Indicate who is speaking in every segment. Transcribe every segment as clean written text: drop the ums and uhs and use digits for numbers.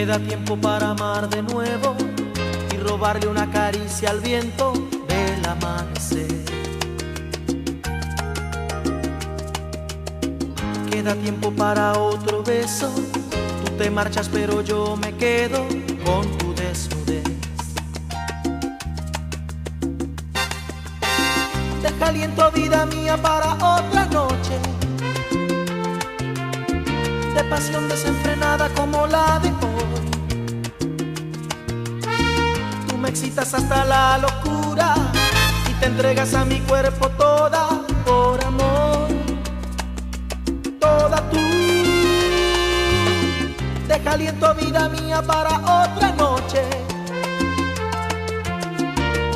Speaker 1: Queda tiempo para amar de nuevo y robarle una caricia al viento del amanecer. Queda tiempo para otro beso. Tú te marchas pero yo me quedo con tu desnudez. Deja aliento, vida mía, para otra noche de pasión desenfrenada como la de hoy. Tú me excitas hasta la locura y te entregas a mi cuerpo toda por amor. Toda tú. Deja aliento, vida mía, para otra noche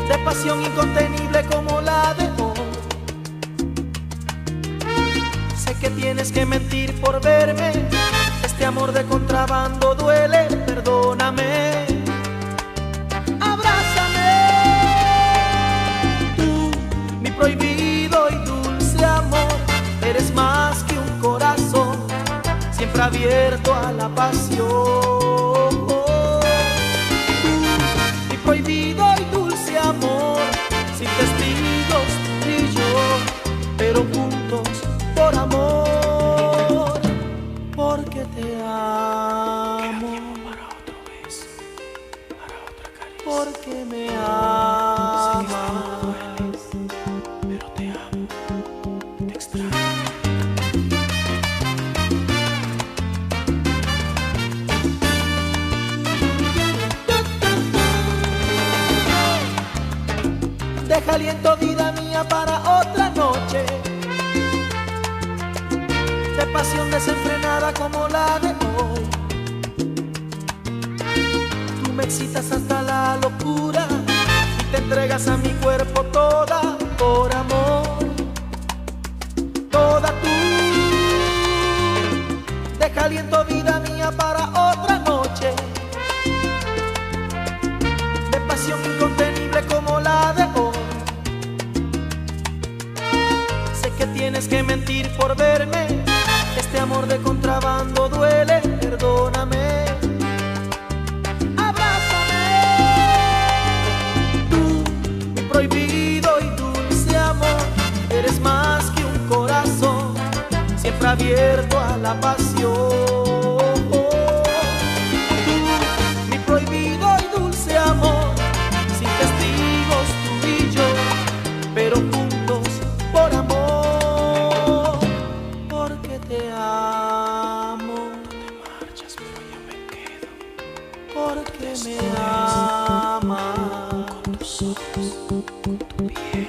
Speaker 1: de pasión incontenible como la de hoy. Sé que tienes que mentir por verme, este amor de contrabando duele, perdóname. Abrázame, tú, mi prohibido y dulce amor, eres más que un corazón, siempre abierto a la pasión. Tú, mi prohibido y dulce amor, sin testigos tú y yo, pero juntos por amor, porque te amo. Para otro beso, para otra caricia, porque me amas. Sé que no dueles, pero te amo, te extraño. Deja aliento, vida mía, para otra noche de pasión desenfrenada como la de hoy. Tú me excitas hasta la locura y te entregas a mi cuerpo toda por amor. Toda tú. Deja aliento, vida mía, para otra noche de pasión incontenible como la de hoy. Sé que tienes que mentir por verme, este amor de contrabando duele, perdóname. Abrázame, tú, mi prohibido y dulce amor, eres más que un corazón, siempre abierto a la pasión. Tú, mi prohibido y dulce amor, sin testigos tú y yo, pero juntos por amor, porque te amo. Tú te marchas pero yo me quedo, porque me amas. Con tus ojos, con tu piel.